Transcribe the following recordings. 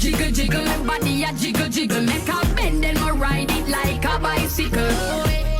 Jiggle, jiggle, my body a jiggle, jiggle. Make a bend and I ride it like a bicycle.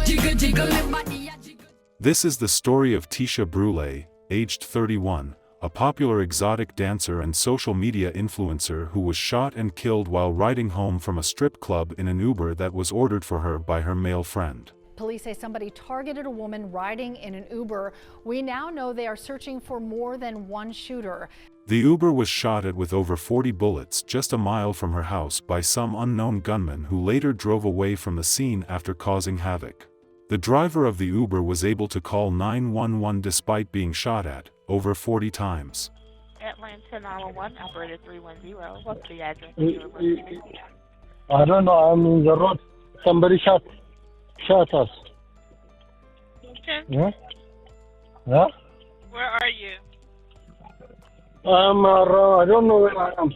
Jiggle, jiggle, my body a jiggle. This is the story of Tisha Brewley, aged 31, a popular exotic dancer and social media influencer who was shot and killed while riding home from a strip club in an Uber that was ordered for her by her male friend. Police say somebody targeted a woman riding in an Uber. We now know they are searching for more than one shooter. The Uber was shot at with over 40 bullets just a mile from her house by some unknown gunman who later drove away from the scene after causing havoc. The driver of the Uber was able to call 911 despite being shot at over 40 times. Atlanta 911, operator 310. What's the address of your emergency? I don't know. I'm in the road. Somebody shot us. Okay. Yeah? Yeah? Where are you? I don't know where I am.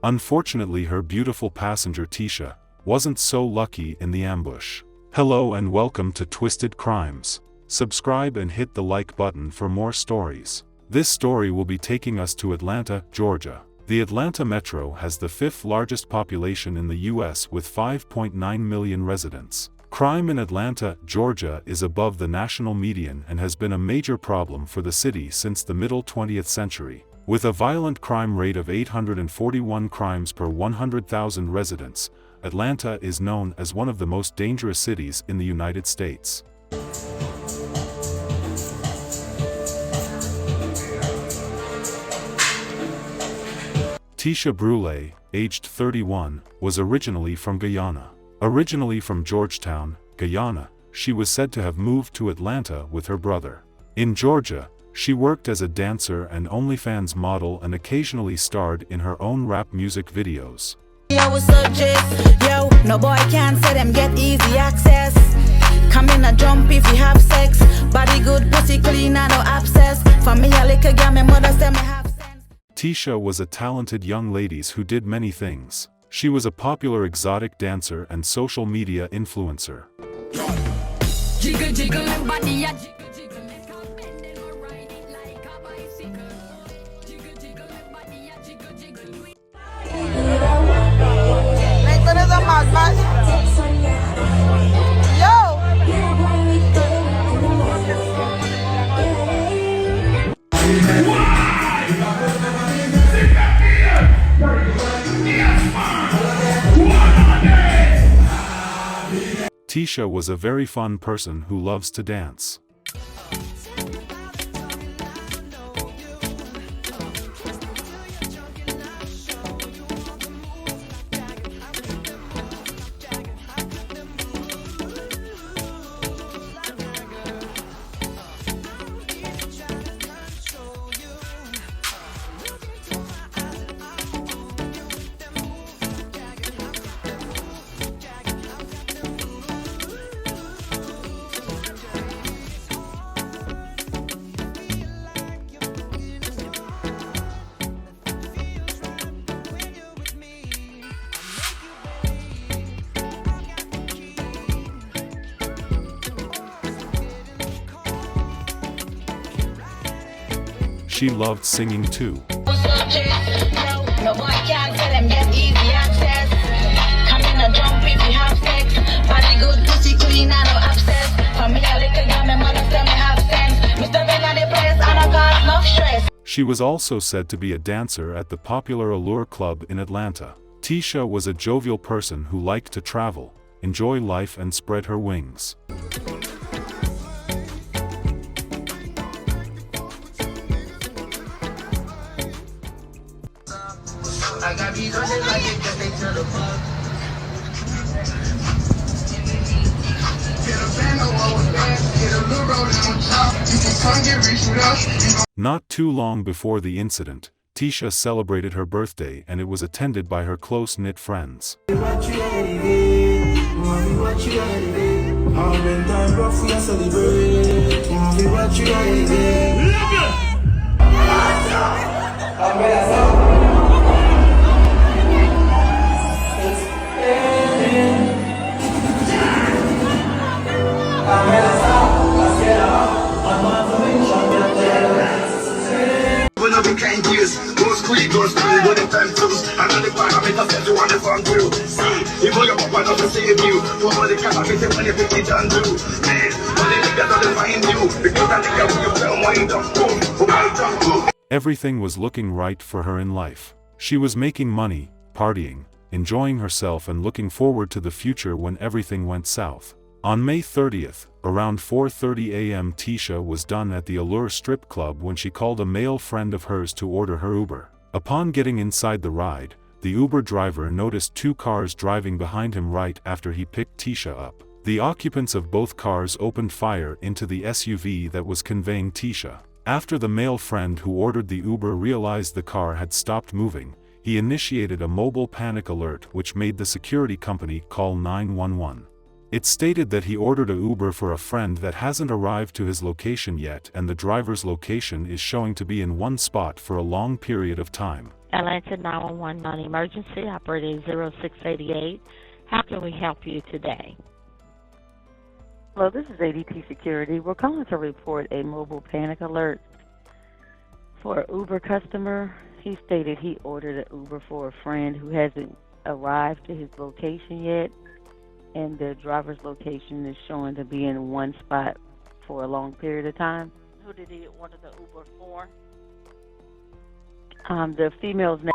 Unfortunately, her beautiful passenger Tisha wasn't so lucky in the ambush. Hello and welcome to Twisted Crimes. Subscribe and hit the like button for more stories. This story will be taking us to Atlanta, Georgia. The Atlanta metro has the fifth largest population in the U.S. with 5.9 million residents. Crime in Atlanta, Georgia is above the national median and has been a major problem for the city since the middle 20th century. With a violent crime rate of 841 crimes per 100,000 residents, Atlanta is known as one of the most dangerous cities in the United States. Tisha Brewley, aged 31, was originally from Guyana. Originally from Georgetown, Guyana, she was said to have moved to Atlanta with her brother. In Georgia, she worked as a dancer and OnlyFans model and occasionally starred in her own rap music videos. Yo, what's up, yo, no boy can say them get easy access. Come in a jump if you have sex. Body good, pussy clean, and no abscess. For me, a little girl, my mother say me have sense. Tisha was a talented young lady who did many things. She was a popular exotic dancer and social media influencer. Jiggle, jiggle, my body a jiggle, jiggle. Make a bend and I ride it like a bicycle. Jiggle, jiggle, my body a jiggle, jiggle. Nathan is a mad man. Yo! Tisha was a very fun person who loves to dance. She loved singing too. No boy can say them get easy access. Come in a jump if you have sex. Body good, pussy clean, and no abscess. For me, a little girl, my mother say me have sense. Mr. Ben at the place, and I got enough stress. She was also said to be a dancer at the popular Allure Club in Atlanta. Tisha was a jovial person who liked to travel, enjoy life and spread her wings. I got these horses like it just they to the plug. Not too long before the incident, Tisha celebrated her birthday and it was attended by her close-knit friends. We can't use, go squeeze, go squeeze, go and two. And on the back, I make a set you on the front too. See, even your papa doesn't save you. For all the cash, I make it when you pick it and do. Man, all the niggas doesn't find you. Because that nigga will tell wind up, boom, wind up, boom. Everything was looking right for her in life. She was making money, partying, enjoying herself and looking forward to the future when everything went south. On May 30th, around 4:30 a.m. Tisha was done at the Allure strip club when she called a male friend of hers to order her Uber. Upon getting inside the ride, the Uber driver noticed two cars driving behind him right after he picked Tisha up. The occupants of both cars opened fire into the SUV that was conveying Tisha. After the male friend who ordered the Uber realized the car had stopped moving, he initiated a mobile panic alert which made the security company call 911. It stated that he ordered a Uber for a friend that hasn't arrived to his location yet and the driver's location is showing to be in one spot for a long period of time. Atlanta 911 non-emergency, operator 0688. How can we help you today? Hello, this is ADT Security. We're calling to report a mobile panic alert for an Uber customer. He stated he ordered an Uber for a friend who hasn't arrived to his location yet, and the driver's location is showing to be in one spot for a long period of time. Who did he order the Uber for? The female's name.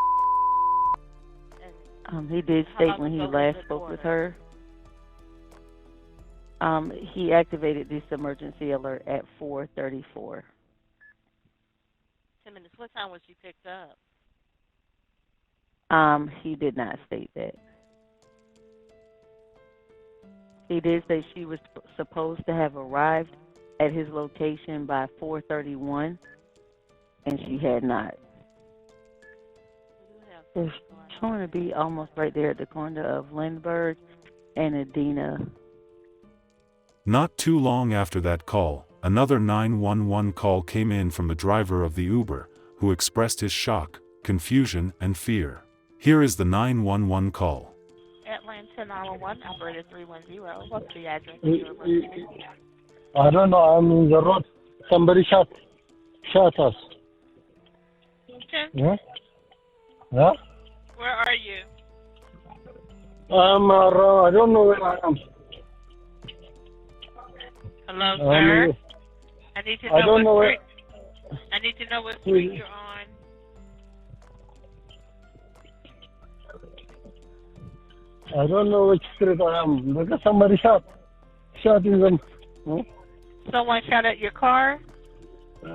He did state when he last spoke with her. He activated this emergency alert at 4:34. 10 minutes. What time was she picked up? He did not state that. He did say she was supposed to have arrived at his location by 4:31, and she had not. It's showing to be almost right there at the corner of Lindbergh and Adina. Not too long after that call, another 911 call came in from the driver of the Uber, who expressed his shock, confusion, and fear. Here is the 911 call. Atlanta 911, operator 310. What's the address of your emergency? I don't know. I'm in the road. Somebody shot us. Okay. Yeah? Yeah? Where are you? I don't know where I am. Hello, sir. I need to know I don't know what I need to know what street you're on. I don't know which street I am because somebody shot in them. Someone shot at your car?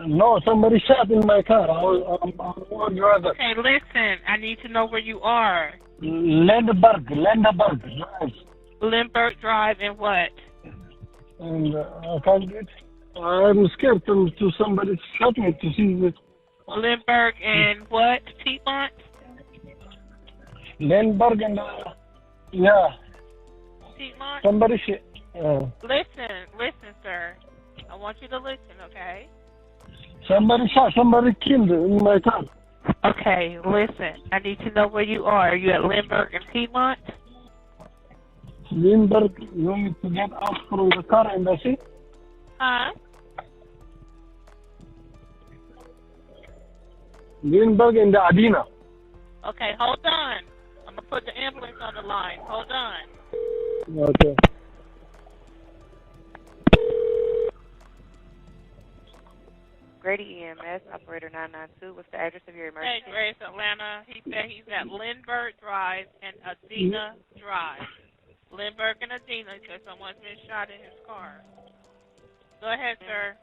No, somebody shot in my car. I'm one driver. Okay, listen. I need to know where you are. Lindbergh Drive. Lindbergh Drive and what? And I can't get. I'm scared to somebody shot me to see it. Lindbergh and what? Piedmont? Lindbergh and yeah. Piedmont? Somebody Listen, sir. I want you to listen, okay? Somebody killed in my car. Okay, listen. I need to know where you are. Are you at Lindbergh and Piedmont? Lindbergh, you need to get out from the car and that's it? Huh? Lindbergh and the Adina. Okay, hold on. I'm going to put the ambulance on the line. Hold on. Okay. Grady EMS, operator 992. What's the address of your emergency? Hey, Grace, Atlanta. He said he's at Lindbergh Drive and Adina Drive. Lindbergh and Adina said someone's been shot in his car. Go ahead, sir.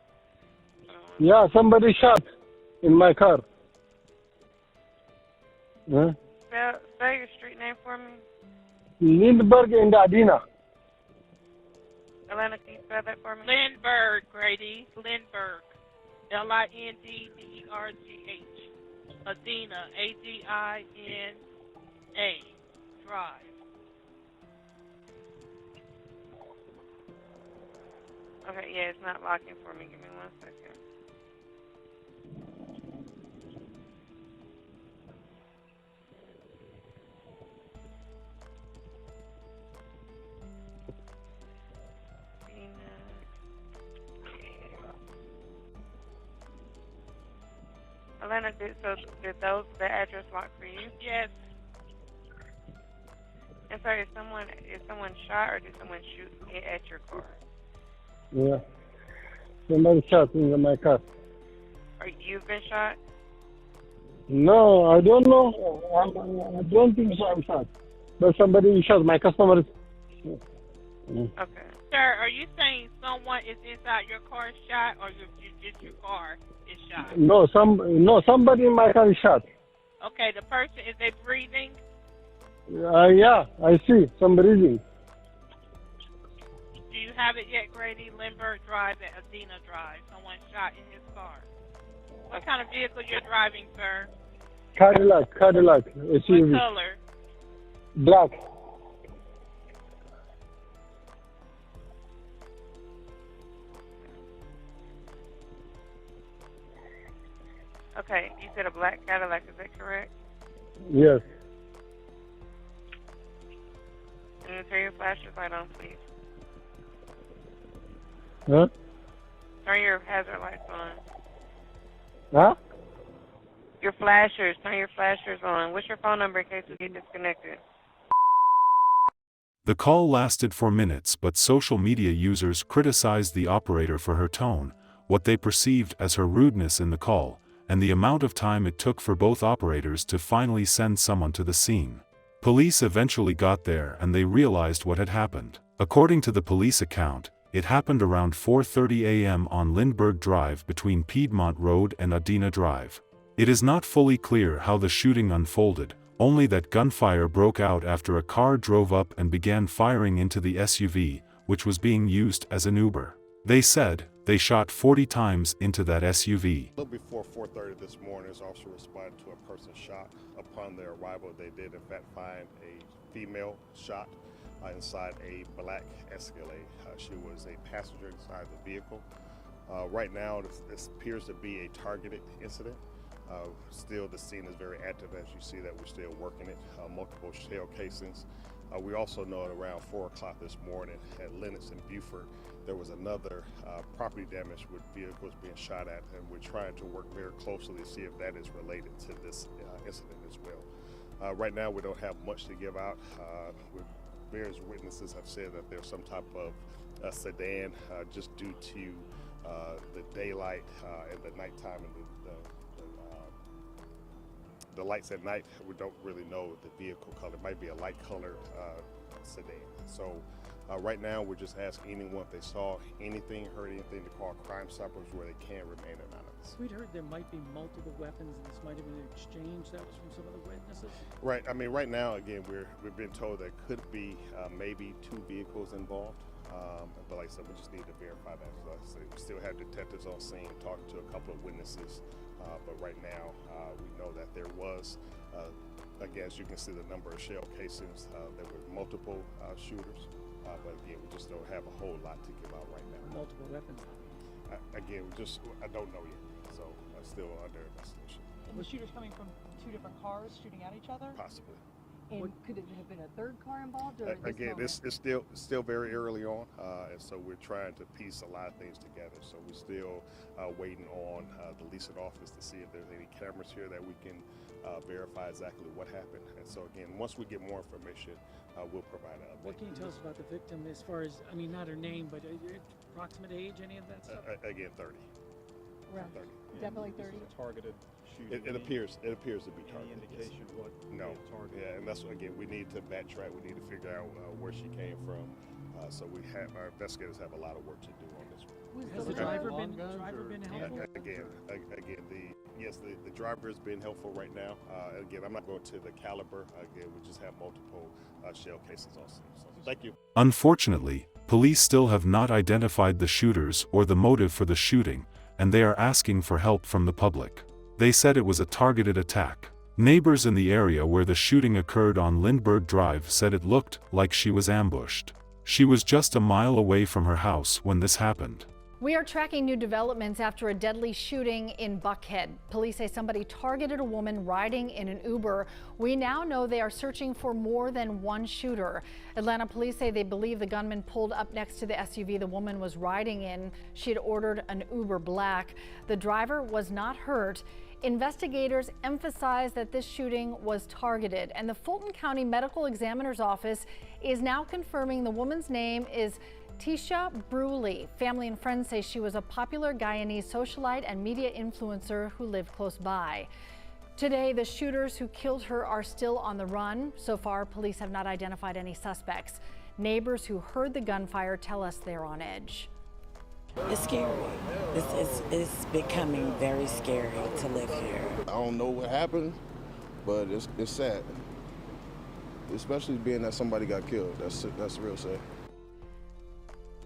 Yeah, somebody shot in my car. Huh? Spell your street name for me. Lindbergh and Adina. Atlanta, can you spell that for me? Lindbergh, Grady. Lindbergh. Lindbergh. Adina, Adina Drive. Okay, yeah, it's not locking for me. Give me 1 second. Atlanta, did the address lock for you? Yes. And sorry, is someone shot or did someone shoot at your car? Yeah. Somebody shot in my car. Or you've been shot? No, I don't know. I don't think so I'm shot. But somebody shot my customer. Okay. Sir, are you saying someone is inside your car shot, or just your car is shot? No, somebody in my car is shot. Okay, the person, is they breathing? Yeah, I see some breathing. Do you have it yet, Grady? Lindbergh Drive and Adina Drive. Someone shot in his car. What kind of vehicle you're driving, sir? Cadillac, SUV. What color? Black. Okay, you said a black Cadillac, is that correct? Yes. And then turn your flashers light on, please. Huh? Turn your hazard lights on. Huh? Your flashers, turn your flashers on. What's your phone number in case we get disconnected? The call lasted for minutes, but social media users criticized the operator for her tone, what they perceived as her rudeness in the call, and the amount of time it took for both operators to finally send someone to the scene. Police eventually got there and they realized what had happened. According to the police account, it happened around 4:30 a.m. on Lindbergh Drive between Piedmont Road and Adina Drive. It is not fully clear how the shooting unfolded, only that gunfire broke out after a car drove up and began firing into the SUV, which was being used as an Uber. They said they shot 40 times into that SUV. A little before 4:30 this morning, as officer responded to a person shot. Upon their arrival, they did in fact find a female shot inside a black Escalade. She was a passenger inside the vehicle. Right now, this appears to be a targeted incident. Still, the scene is very active. As you see that we're still working it. Multiple shell casings. We also know at around 4 o'clock this morning at Lennox and Buford, there was another property damage with vehicles being shot at, and we're trying to work very closely to see if that is related to this incident as well. Right now, we don't have much to give out. Various witnesses have said that there's some type of sedan just due to the daylight and the nighttime and the lights at night. We don't really know the vehicle color. It might be a light colored sedan. So right now we're just asking anyone if they saw anything, heard anything, to call Crime Stoppers where they can remain anonymous. We'd heard there might be multiple weapons and this might have been an exchange. That was from some of the witnesses. Right. I mean, right now, again, we've been told there could be maybe 2 vehicles involved. But like I said, we just need to verify that. So like I said, we still have detectives on scene talking to a couple of witnesses. But right now, we know that there was, again, as you can see, the number of shell casings. There were multiple shooters. But again, we just don't have a whole lot to give out right now. Multiple weapons. Again, I don't know yet. So still under investigation. And the shooters coming from 2 different cars shooting at each other? Possibly. And could it have been a third car involved? Or again, it's still very early on, and so we're trying to piece a lot of things together. So we're still waiting on the leasing office to see if there's any cameras here that we can verify exactly what happened. And so again, once we get more information, we'll provide an update. What can you tell us about the victim as far as, I mean, not her name, but approximate age, any of that stuff? Again, 30. Around 30. Definitely 30. Targeted shooting. It appears to be targeted. Any indication what? No. Yeah, and that's again, we need to backtrack. We need to figure out where she came from. So our investigators have a lot of work to do on this one. Has the driver been helpful? Again, the driver has been helpful right now. Again, I'm not going to the caliber. Again, we just have multiple shell cases on scene. So thank you. Unfortunately, police still have not identified the shooters or the motive for the shooting, and they are asking for help from the public. They said it was a targeted attack. Neighbors in the area where the shooting occurred on Lindbergh Drive said it looked like she was ambushed. She was just a mile away from her house when this happened. We are tracking new developments after a deadly shooting in Buckhead. Police say somebody targeted a woman riding in an Uber. We now know they are searching for more than one shooter. Atlanta police say they believe the gunman pulled up next to the SUV the woman was riding in. She had ordered an Uber Black. The driver was not hurt. investigators emphasize that this shooting was targeted, and the Fulton County Medical Examiner's Office is now confirming the woman's name is Tisha Brewley. Family and friends say she was a popular Guyanese socialite and media influencer who lived close by. Today, the shooters who killed her are still on the run. So far, police have not identified any suspects. Neighbors who heard the gunfire tell us they're on edge. It's scary. It's becoming very scary to live here. I don't know what happened, but it's sad. Especially being that somebody got killed. That's real sad.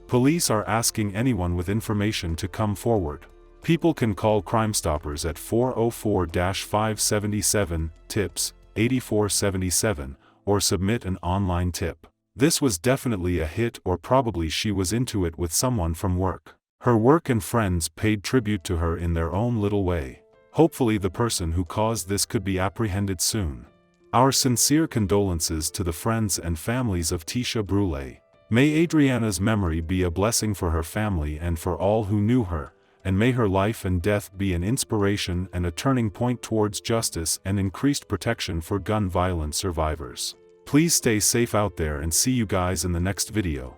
Police are asking anyone with information to come forward. People can call Crime Stoppers at 404-577-TIPS 8477 or submit an online tip. This was definitely a hit, or probably she was into it with someone from work. Her work and friends paid tribute to her in their own little way. Hopefully the person who caused this could be apprehended soon. Our sincere condolences to the friends and families of Teisha Brewley. May Adriana's memory be a blessing for her family and for all who knew her, and may her life and death be an inspiration and a turning point towards justice and increased protection for gun violence survivors. Please stay safe out there, and see you guys in the next video.